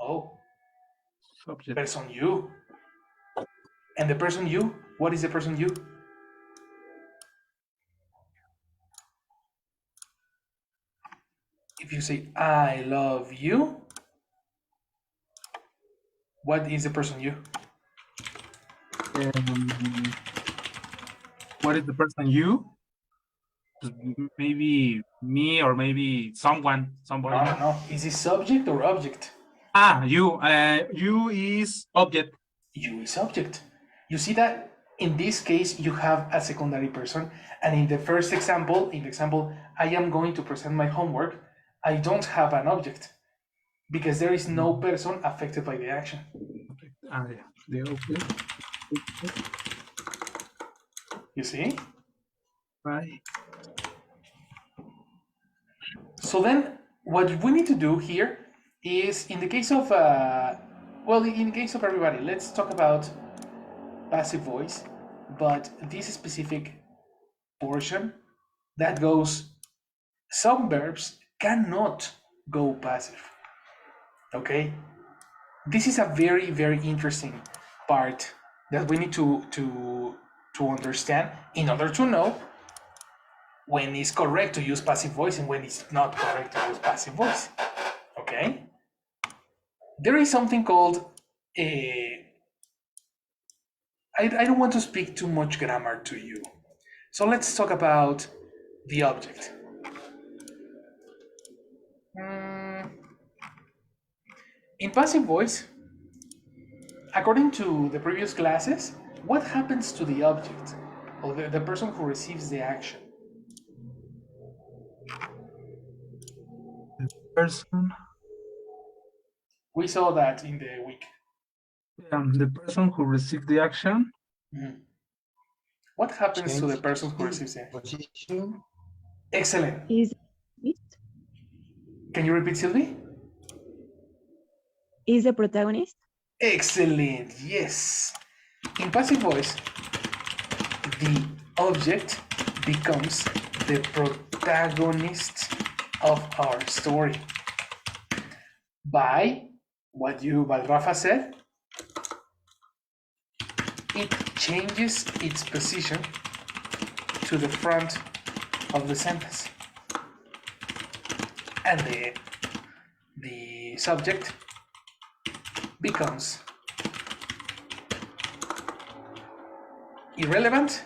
Oh, Subject. person you. And the person you? What is the person you? If you say I love you, what is the person you? What is the person you? Maybe me or maybe someone, somebody. No. Is it subject or object? You. You is object. You is object. You see that in this case you have a secondary person, and in the first example, I am going to present my homework, I don't have an object because there is no person affected by the action. Yeah, the object. You see? Right. So then what we need to do here is, in the case of in the case of everybody, let's talk about passive voice, but this specific portion that goes, some verbs cannot go passive. Okay, this is a very, very interesting part that we need to understand in order to know when it's correct to use passive voice and when it's not correct to use passive voice. Okay, there is something called I don't want to speak too much grammar to you, so let's talk about the object. In passive voice, according to the previous classes, what happens to the object or the person who receives the action? The person. We saw that in the week. The person who received the action. What happens to the person who receives the action? Position. Excellent. Is Can you repeat, Sylvie? is the protagonist? Excellent. Yes. In passive voice, the object becomes the protagonist of our story by what Rafa said. It changes its position to the front of the sentence, and the subject becomes irrelevant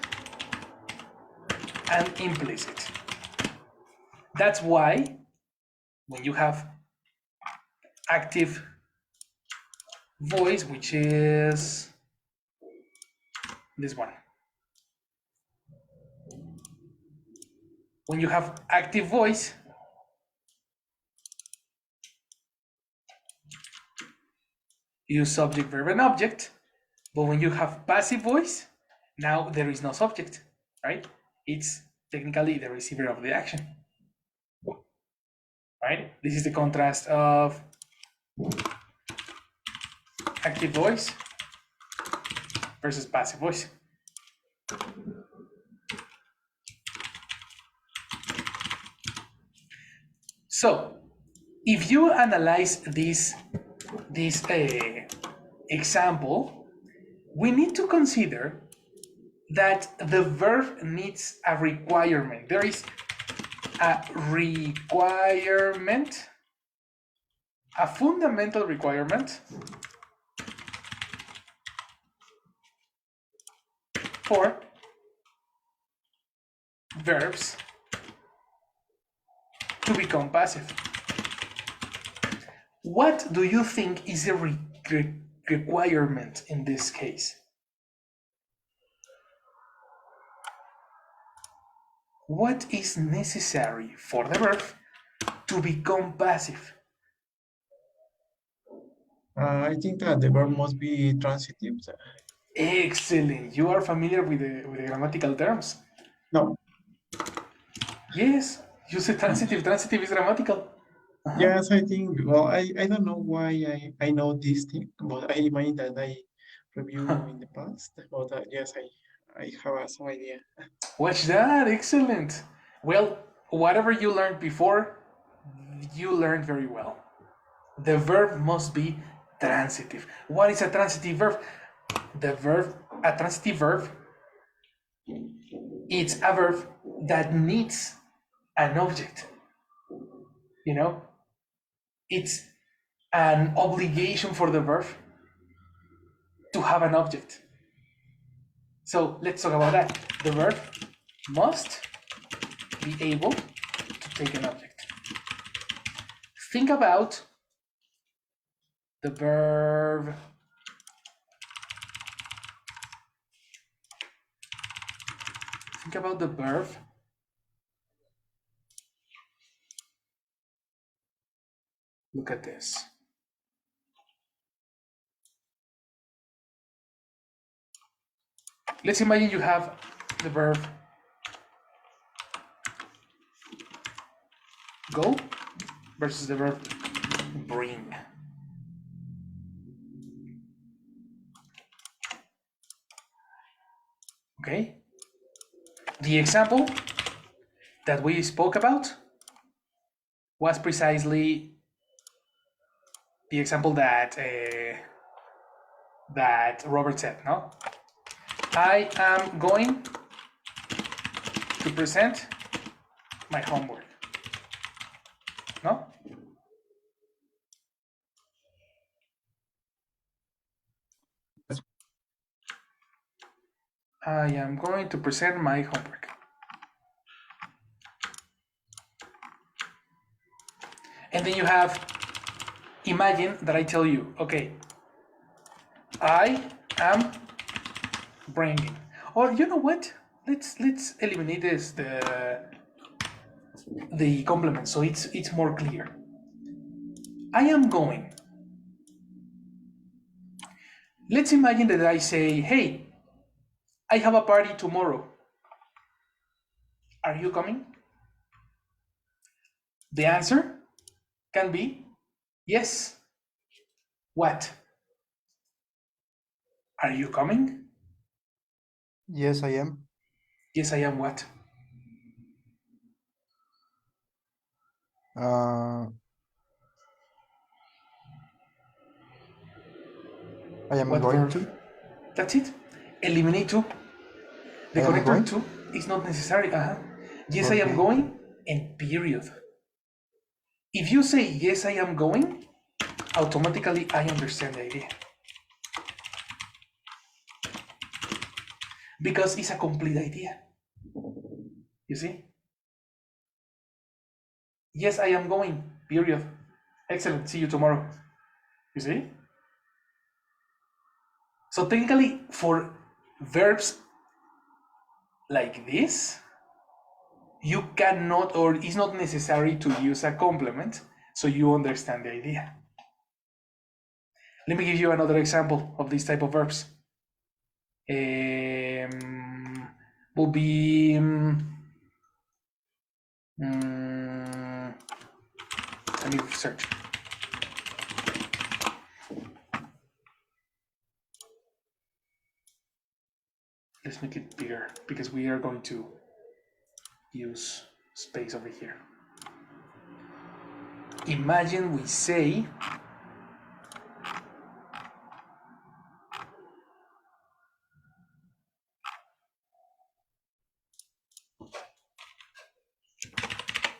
and implicit. That's why when you have active voice, which is this one, when you have active voice, you use subject, verb, and object. But when you have passive voice, now there is no subject, right? It's technically the receiver of the action, right? This is the contrast of active voice versus passive voice. So if you analyze this example, we need to consider that the verb needs a requirement. There is a requirement, a fundamental requirement for verbs to become passive. What do you think is a requirement in this case? What is necessary for the verb to become passive? I think that the verb must be transitive. Excellent. You are familiar with the grammatical terms? No. Yes, you said transitive. Transitive is grammatical. Yes, I think. Well, I don't know why I know this thing, but I imagine that I reviewed in the past. But yes, I have some idea. Watch that. Excellent. Well, whatever you learned before, you learned very well. The verb must be transitive. What is a transitive verb? A transitive verb, it's a verb that needs an object. You know, it's an obligation for the verb to have an object. So let's talk about that. The verb must be able to take an object. Think about the verb look at this. Let's imagine you have the verb go versus the verb bring. Okay? The example that we spoke about was precisely the example that Robert said, no? I am going to present my homework, no? I am going to present my homework. And then you have, imagine that I tell you, okay, I am bringing, or you know what? Let's eliminate this the complement so it's more clear. I am going. Let's imagine that I say, hey, I have a party tomorrow. Are you coming? The answer can be yes. What? Are you coming? Yes, I am. Yes, I am what? I am What going verb? to. That's it. Eliminate to. The I am connector going. to is not necessary. Yes, I am Okay. going, and period. If you say yes, I am going, automatically I understand the idea. Because it's a complete idea. You see? Yes, I am going, period. Excellent, see you tomorrow. You see? So technically, for verbs like this, you cannot, or it's not necessary to use a complement, so you understand the idea. Let me give you another example of this type of verbs. Will be let me search. Let's make it bigger because we are going to use space over here. Imagine we say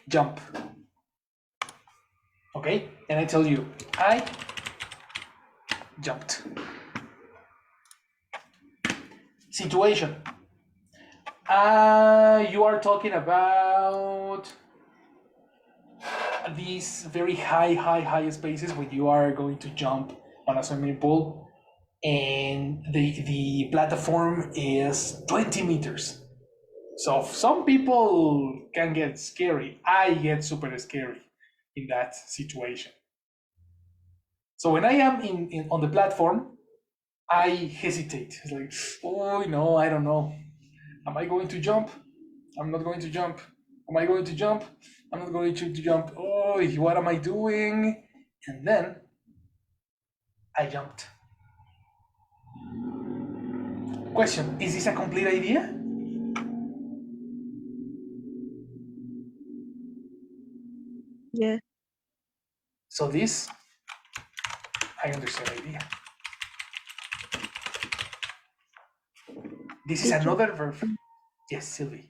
jump. Okay, and I tell you, I jumped. Situation. You are talking about these very high spaces when you are going to jump on a swimming pool, and the platform is 20 meters. So some people can get scary. I get super scary in that situation. So when I am on the platform, I hesitate. It's like, oh no, I don't know. Am I going to jump? I'm not going to jump. Am I going to jump? I'm not going to jump. Oh, what am I doing? And then I jumped. Question, is this a complete idea? Yeah. So this I understand the idea. This is another verb. Yes, Sylvie.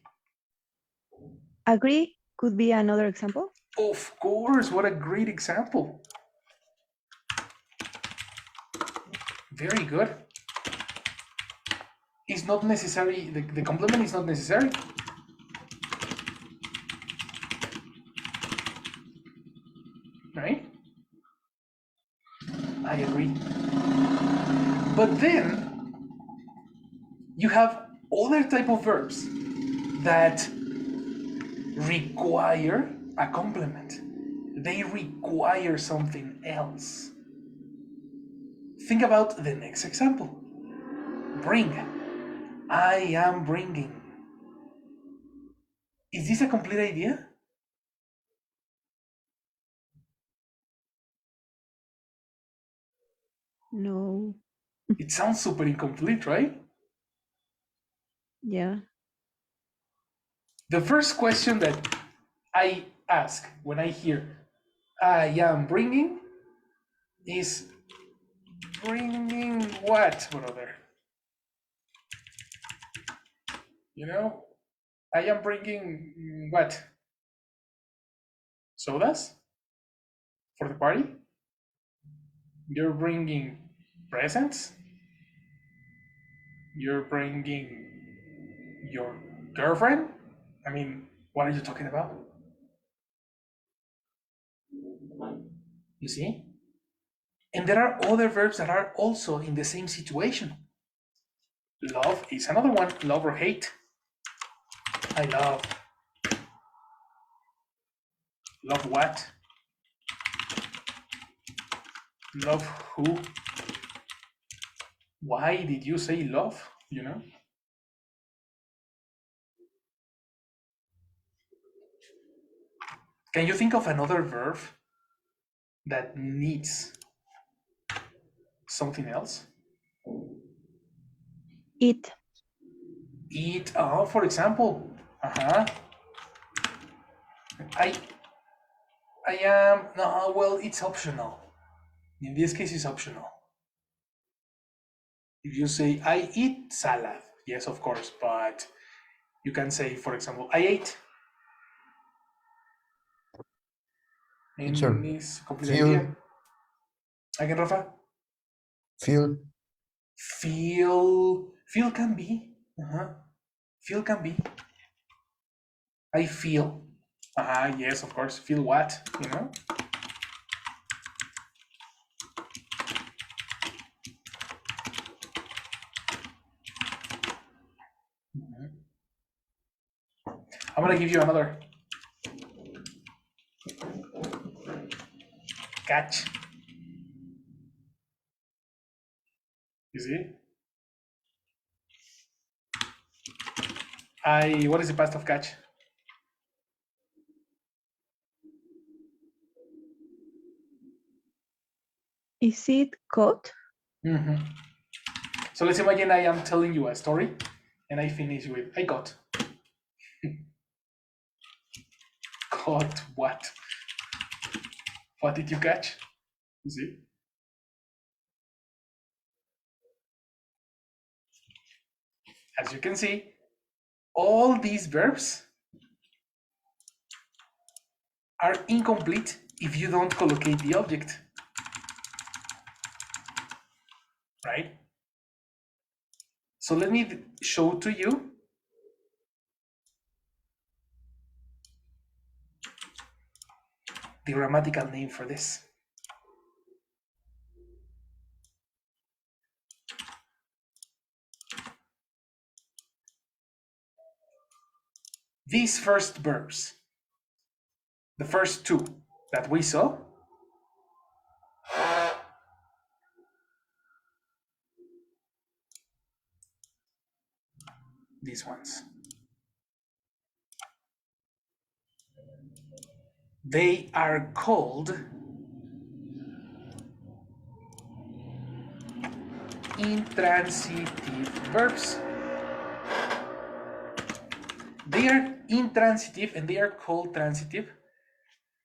Agree could be another example. Of course, what a great example. Very good. It's not necessary, the complement is not necessary. Right? I agree. But then you have other type of verbs that require a complement. They require something else. Think about the next example. Bring. I am bringing. Is this a complete idea? No. It sounds super incomplete, right? Yeah. The first question that I ask when I hear I am bringing is bringing what, brother? You know, I am bringing what? Sodas for the party? You're bringing presents? You're bringing your girlfriend? I mean, what are you talking about? You see? And there are other verbs that are also in the same situation. Love is another one, love or hate. I love. Love what? Love who? Why did you say love? You know? Can you think of another verb that needs something else? Eat. Eat, for example. I am, no, well, it's optional. In this case, it's optional. If you say, I eat salad, yes, of course, but you can say, for example, I ate. And Teacher, it's a complete feel. idea. Again, Rafa? Feel. Feel can be. Feel can be. I feel. Yes, of course. Feel what? You know? I'm gonna give you another. Catch. You see? What is the past of catch? Is it caught? So let's imagine I am telling you a story and I finish with, I got. Caught what? What did you catch? You see? As you can see, all these verbs are incomplete if you don't collocate the object. Right? So let me show to you the grammatical name for this. These first verbs, the first two that we saw, these ones, they are called intransitive verbs. They are intransitive and they are called transitive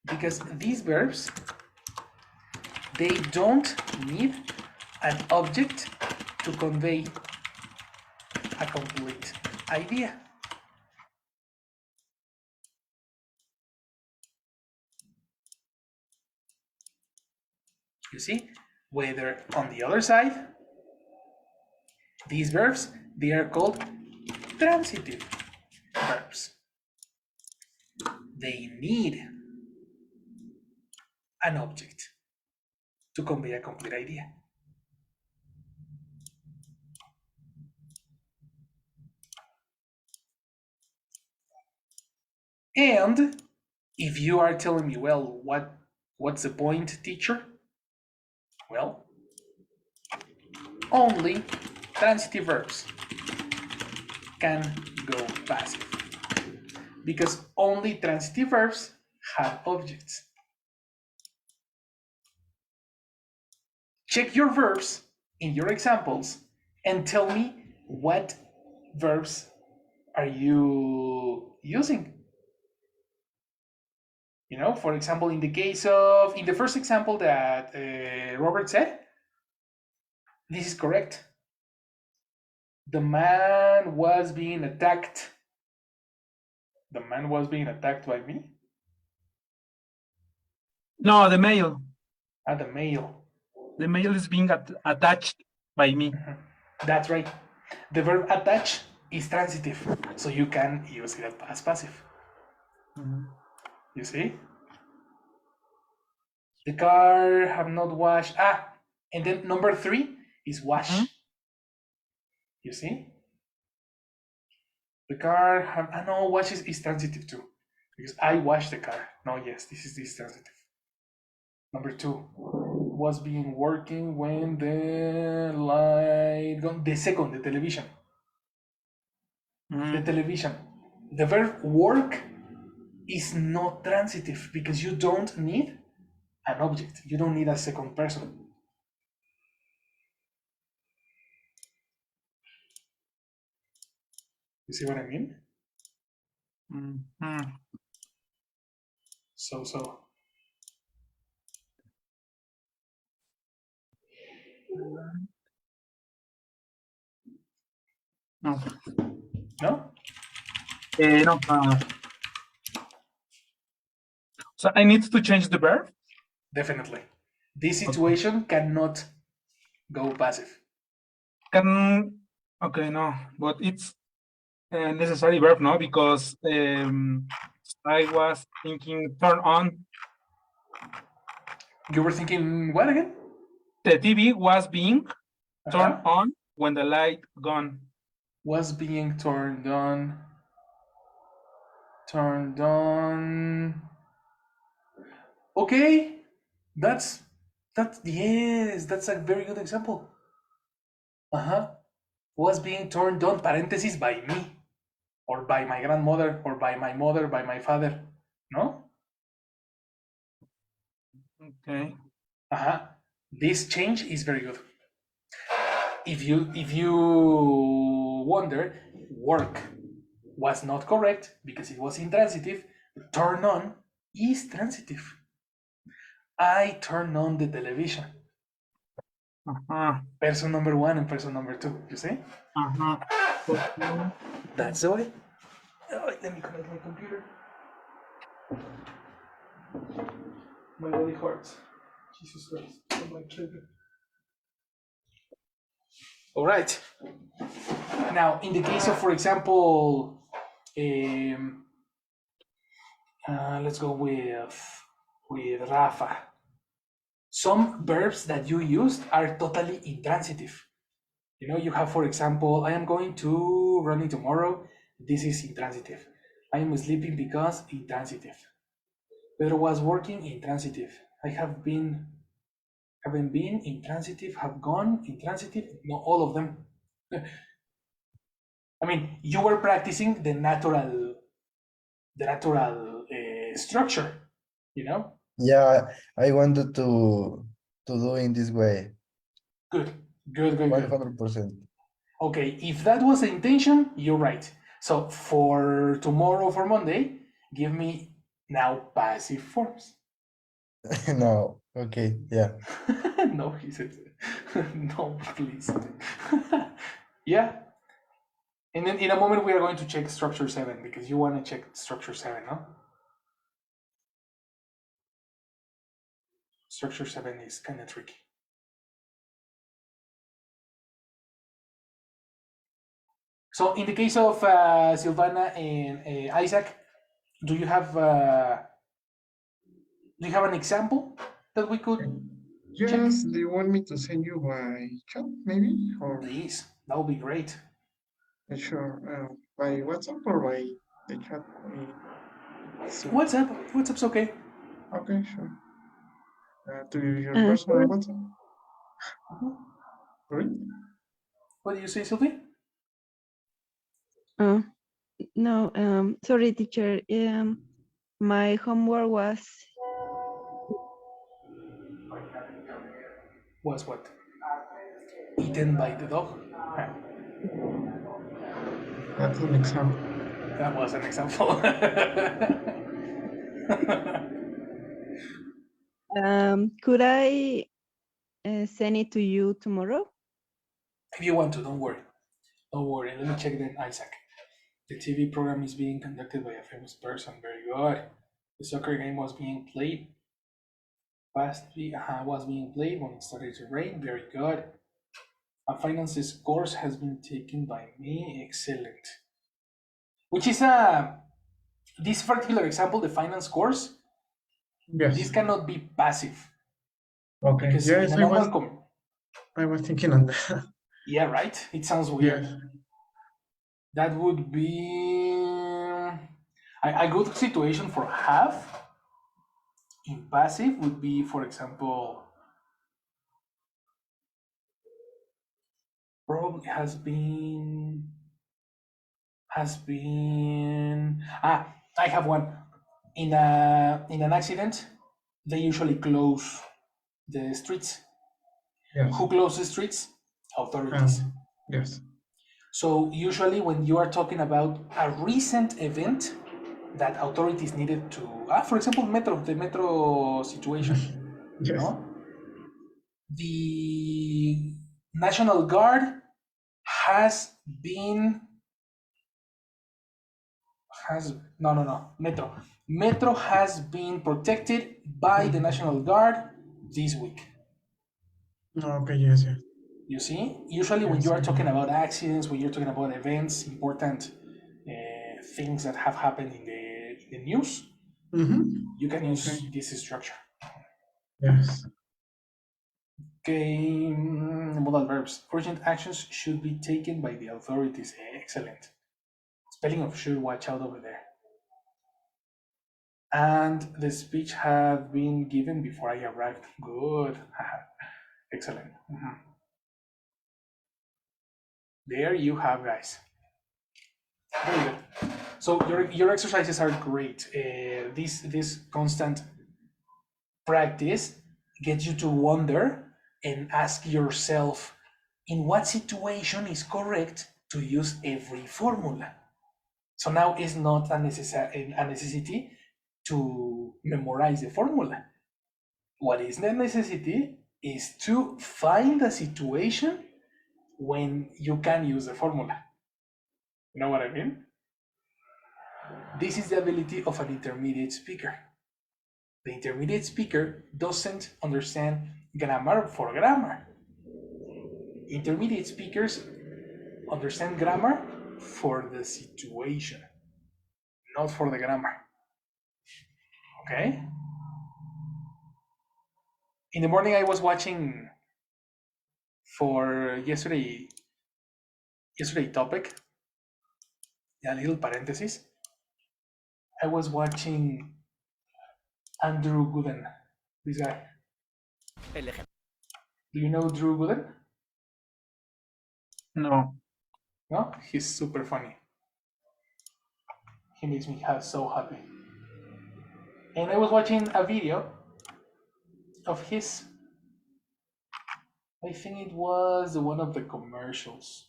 because these verbs, they don't need an object to convey a complete idea. You see, whether on the other side, these verbs, they are called transitive verbs. They need an object to convey a complete idea. And if you are telling me, well, what's the point, teacher? Well, only transitive verbs can go passive, because only transitive verbs have objects. Check your verbs in your examples and tell me what verbs are you using. You know, for example, in the first example that Robert said, this is correct. The man was being attacked. The man was being attacked by me? No, the male. The male. The male is being attached by me. That's right. The verb attach is transitive, so you can use it as passive. You see? The car have not washed. And then number 3 is wash. You see? The car have, no, wash is transitive too, because I wash the car. No, yes, this is transitive. Number 2 was being working when the light gone. The second, the television. The television. The verb work is not transitive because you don't need an object. You don't need a second person. You see what I mean? So. No. No? No. So I need to change the verb? Definitely. This situation cannot go passive. Okay, no, but it's a necessary verb, no? Because I was thinking turn on. You were thinking what again? The TV was being turned on when the light gone. Was being turned on. Turned on. Okay, that's yes, that's a very good example. Was being turned on, parenthesis, by me, or by my grandmother, or by my mother, by my father. No? Okay. This change is very good. If you wonder, work was not correct because it was intransitive. Turn on is transitive. I turn on the television. Person number 1 and person number 2. You see? That's the way. Let me connect my computer. My body hurts. Jesus Christ. Oh my children. All right. Now, in the case of, for example, let's go with Rafa. Some verbs that you used are totally intransitive. You know, you have, for example, I am going to running tomorrow. This is intransitive. I am sleeping because intransitive. Pedro was working intransitive. I haven't been intransitive, have gone intransitive. No, all of them. I mean, you were practicing the natural structure, you know? Yeah, I wanted to do in this way. Good. 100%. Okay, if that was the intention, you're right. So for tomorrow, for Monday, give me now passive forms. No, Okay, yeah. No, he said, no, please. Yeah. And then in a moment, we are going to check structure 7 because you want to check structure 7, no? Structure 7 is kind of tricky. So in the case of Silvana and Isaac, do you have an example that we could check? Yes, do you want me to send you by chat, maybe? Or Please, that would be great. sure, by WhatsApp or by the chat in Zoom? WhatsApp's okay. Okay, sure. To your Uh, personal WhatsApp, right? What do you say, Sylvie? uh, no, sorry, teacher. My homework was Was what? Eaten by the dog? That's an example. That was an example. could I send it to you tomorrow? If you want to, don't worry. Don't worry. Let me check then, Isaac. The TV program is being conducted by a famous person. Very good. The soccer game was being played. Was being played when it started to rain. Very good. A finances course has been taken by me. Excellent. Which is this particular example, the finance course. Yes. This cannot be passive Okay. because Yes, in a normal I was thinking on that. yeah, right. It sounds weird. Yes. That would be a good situation for have in passive would be, for example, probably has been. I have one. In an accident, they usually close the streets. Yes. Who closes streets? Authorities. Yes. So usually when you are talking about a recent event that authorities needed to, for example, the metro situation, Yes. no? The National Guard has been Metro has been protected by the National Guard this week. Okay. Yes. Yes. You see, usually when Yes, you are I talking know. about accidents, when you're talking about events, important things that have happened in the news, you can use Okay. this structure. Yes. Okay, modal verbs. Urgent actions should be taken by the authorities. Excellent. Spelling of should, watch out over there. And the speech had been given before I arrived. Good. Excellent. There you have, guys. Very good. So your exercises are great. This constant practice gets you to wonder and ask yourself in what situation is correct to use every formula. So now it's not a necessity to memorize the formula. What is the necessity is to find a situation when you can use the formula. You know what I mean? This is the ability of an intermediate speaker. The intermediate speaker doesn't understand grammar for grammar. Intermediate speakers understand grammar for the situation, not for the grammar. Okay? In the morning, I was watching for yesterday topic, a little parenthesis. I was watching Andrew Gooden, this guy. Do you know Drew Gooden? No. No? He's super funny. He makes me so happy. And I was watching a video of his. I think it was one of the commercials.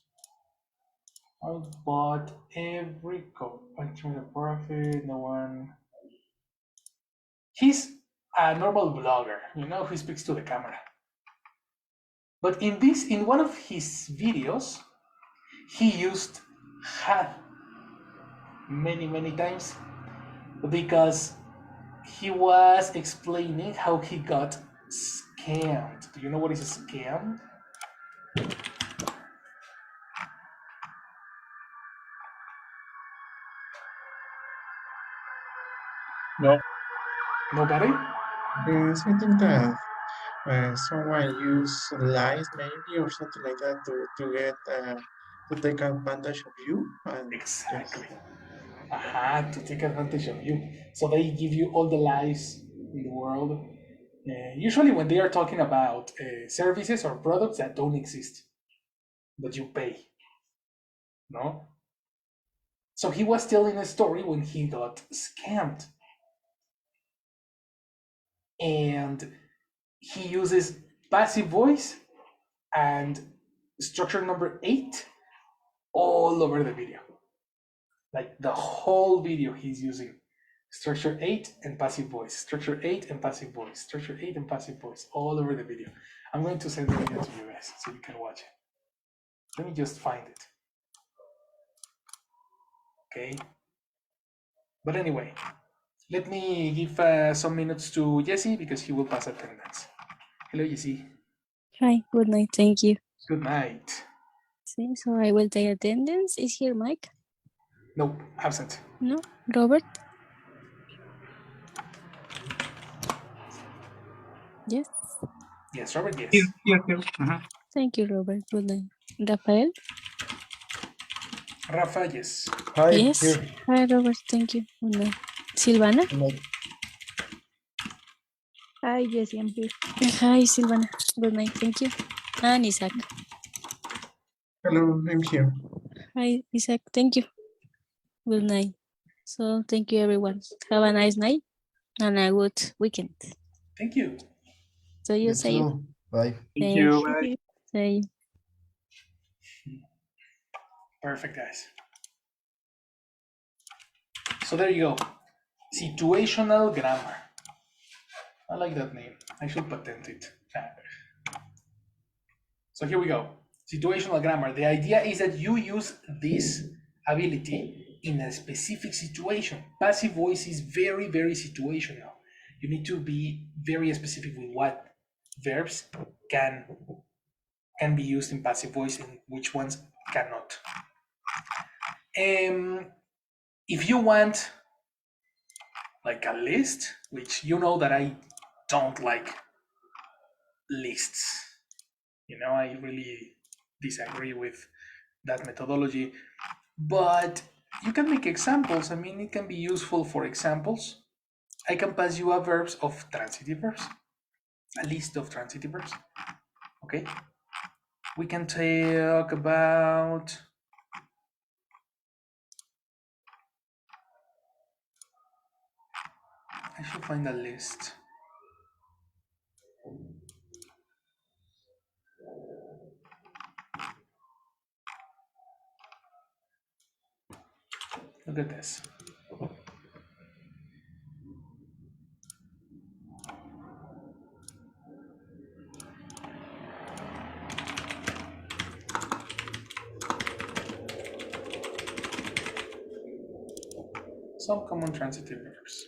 I bought I turned a profit, no one. He's a normal blogger, you know, who speaks to the camera. But in one of his videos, he used had many times because he was explaining how he got scammed. Do you know what is a scam? No. Nobody? Yes, I think that someone use lies maybe or something like that to get to take advantage of you and yes. Exactly. To take advantage of you. So they give you all the lies in the world. Usually, when they are talking about services or products that don't exist, but you pay, no? So he was telling a story when he got scammed, and he uses passive voice and structure number 8 all over the video. Like the whole video, he's using structure 8 and passive voice, structure 8 and passive voice, structure 8 and passive voice, all over the video. I'm going to send the video to you guys so you can watch it. Let me just find it. Okay. But anyway, let me give some minutes to Jesse because he will pass attendance. Hello, Jesse. Hi, good night, thank you. Good night. See, so I will take attendance. Is here Mike? No, absent. No, Robert? Yes, Yes, Robert, yes. Here. Mhm. thank you, Robert. Good night. Rafael? Rafa, yes. Hi, Yes. here. Hi, Robert, thank you. Good night. Silvana? Like, Hi, Jessie, I'm here. Hi, Silvana. Good night, thank you. And Isaac. Hello, I'm here. Hi, Isaac, thank you. Good night. So, thank you, everyone. Have a nice night and a good weekend. Thank you. So you you say you. too. Bye. Thank Thank you. you. Bye. Say you. Perfect, guys. So there you go. Situational grammar. I like that name. I should patent it. So here we go. Situational grammar. The idea is that you use this ability in a specific situation. Passive voice is very situational. You need to be very specific with what verbs can be used in passive voice and which ones cannot. If you want like a list, which you know that I don't like lists. You know, I really disagree with that methodology, but you can make examples. I mean, it can be useful for examples. I can pass you a verbs of transitive verbs, a list of transitive verbs. Okay. We can talk about I should find a list. Look at this. Some common transitive verbs.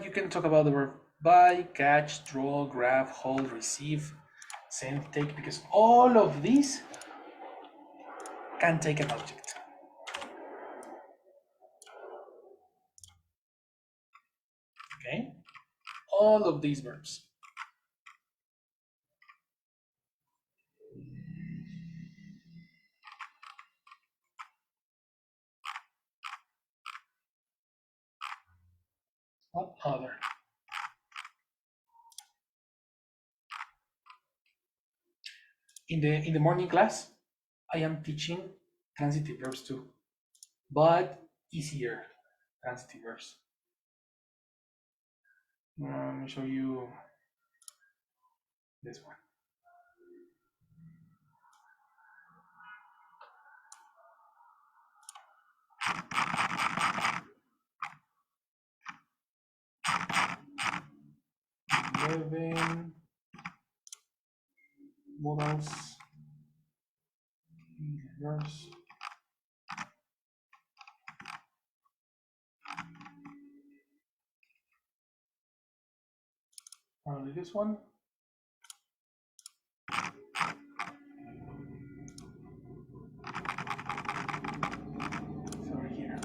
You can talk about the verb buy, catch, draw, grab, hold, receive, send, take, because all of these can take an object. Okay? All of these verbs. What other? In the morning class, I am teaching transitive verbs too, but easier transitive verbs. Let me show you This one. Eleven modals. Verbs. Only this one. Sorry here.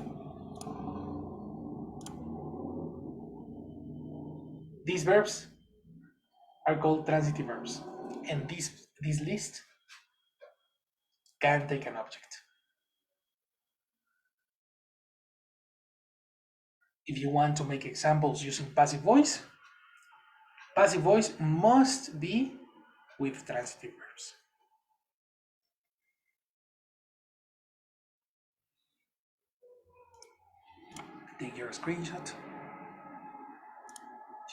These verbs are called transitive verbs, and this list can take an object. If you want to make examples using passive voice must be with transitive verbs. Take your screenshot,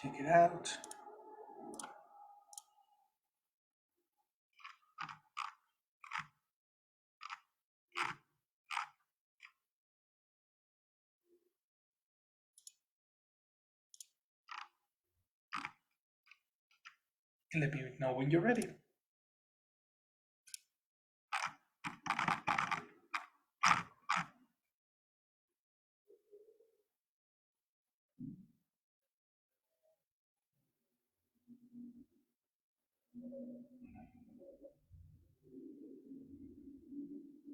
check it out. Let me know when you're ready.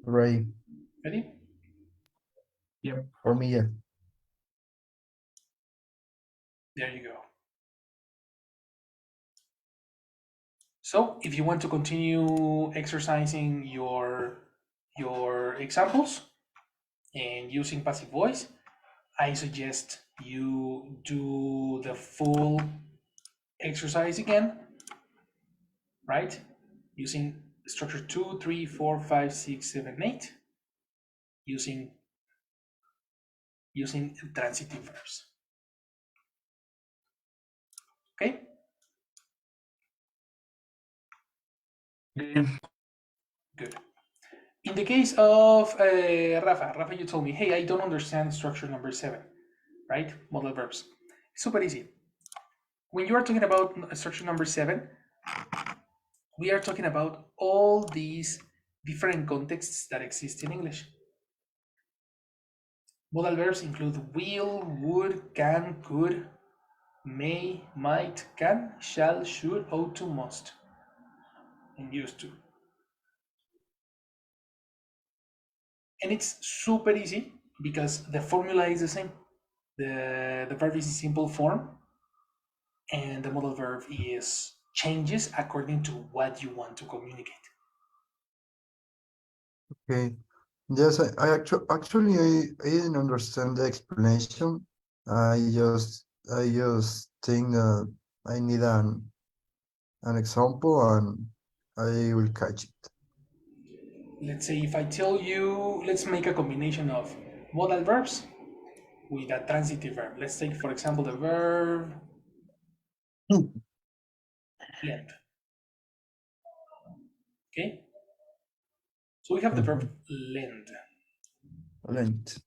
Right. Ready? Yep. For me, yeah. There you go. So if you want to continue exercising your examples and using passive voice, I suggest you do the full exercise again, right? Using structure 2, 3, 4, 5, 6, 7, 8, using transitive verbs. Okay? Okay. Good. In the case of Rafa, you told me, hey, I don't understand structure number 7, right? Modal verbs. Super easy. When you are talking about structure number 7, we are talking about all these different contexts that exist in English. Modal verbs include will, would, can, could, may, might, can, shall, should, ought to, must, and used to. And it's super easy because the formula is the same. The verb is in simple form, and the modal verb changes according to what you want to communicate. Okay. Yes, actually I didn't understand the explanation. I just think I need an example and I will catch it. Let's say if I tell you, let's make a combination of modal verbs with a transitive verb. Let's take, for example, the verb lend. Okay? So we have the verb lend. Lent.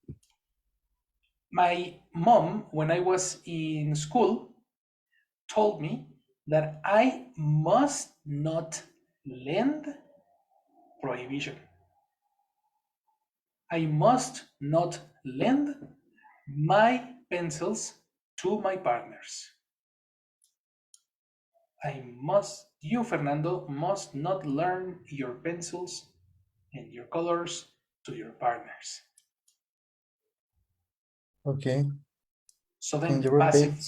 My mom, when I was in school, told me that I must not lend prohibition. I must not lend my pencils to my partners. You, Fernando, must not learn your pencils and your colors to your partners. Okay. So Can then you passive, repeat?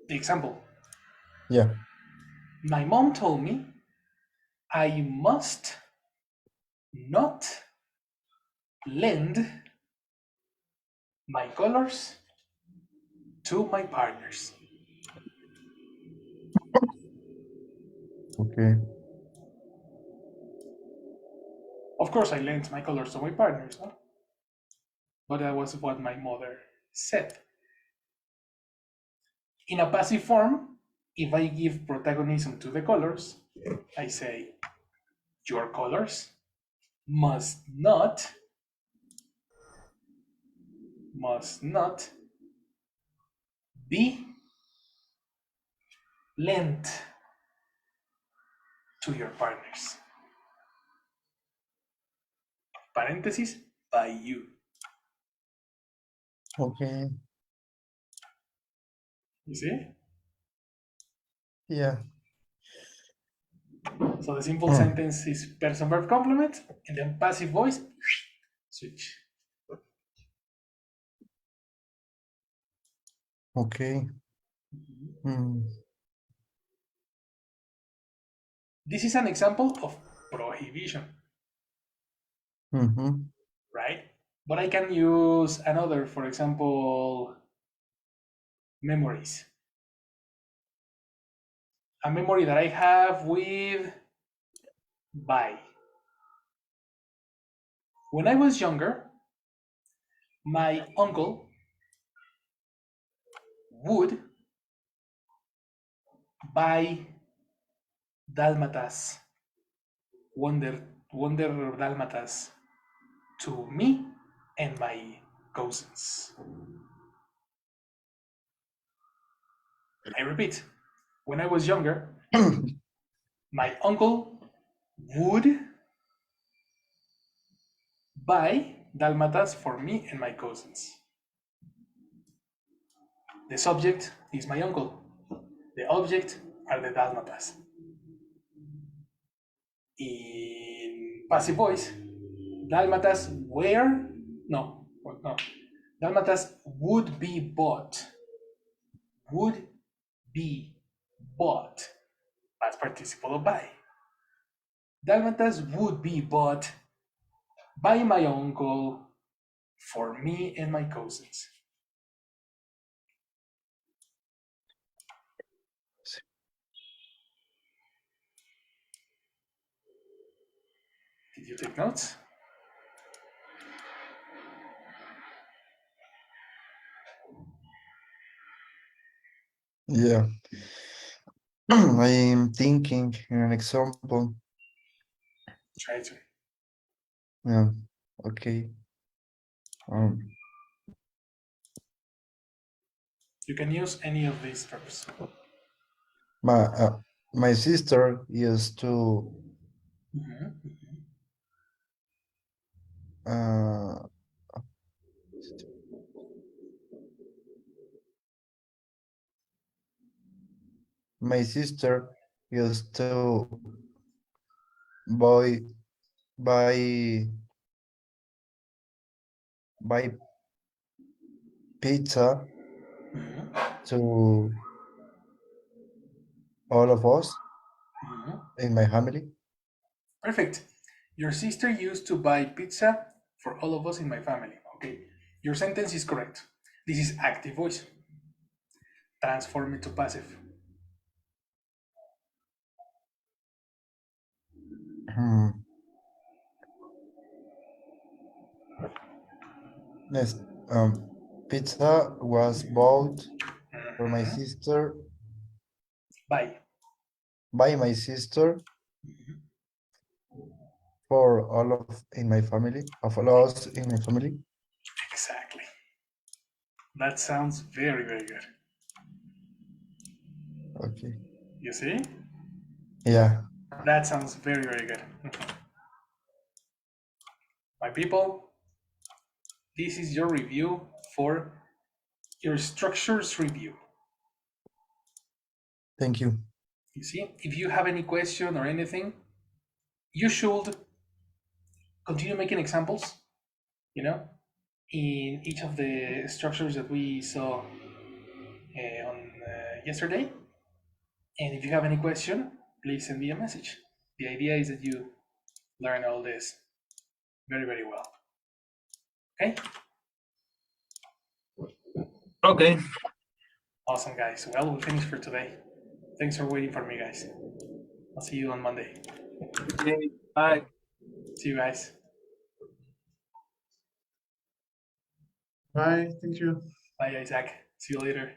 the example. Yeah. My mom told me I must not lend my colors to my partners. Okay. Of course, I lent my colors to my partners, no? But that was what my mother said. In a passive form, If I give protagonism to the colors, I say, your colors must not be lent to your partners. Paréntesis, by you. Okay. You see? Yeah. So the simple sentence is person verb complement, and then passive voice, switch. Okay. This is an example of prohibition, right? But I can use another, for example, memories. A memory that I have with by. When I was younger, my uncle would buy Dalmatas, Wonder Dalmatas to me and my cousins. I repeat, when I was younger, my uncle would buy Dalmatas for me and my cousins. The subject is my uncle. The object are the Dalmatas. In passive voice, Dalmatas were, no, Dalmatas would be bought. Would be bought. Past participle of buy. Dalmatas would be bought by my uncle for me and my cousins. Did you take notes? Yeah. I'm thinking in an example. Try to. Yeah. Okay. You can use any of these verbs. My sister used to my sister used to buy buy buy pizza to all of us in my family. Perfect. Your sister used to buy pizza for all of us in my family. Okay. Your sentence is correct. This is active voice. Transform it to passive. Yes. Pizza was bought for my sister By. by my sister for all of in my family, of all us in my family. Exactly. That sounds very, very good. Okay. You see? Yeah. That sounds very, very good. My people, this is your review for your structures review. Thank you. You see, if you have any question or anything, you should continue making examples, you know, in each of the structures that we saw on yesterday. And if you have any question, please send me a message. The idea is that you learn all this very, very well. Okay? Okay. Awesome, guys. Well, we finished for today. Thanks for waiting for me, guys. I'll see you on Monday. Okay. Bye. See you guys. Bye. Thank you. Bye, Isaac. See you later.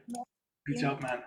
Good job, man.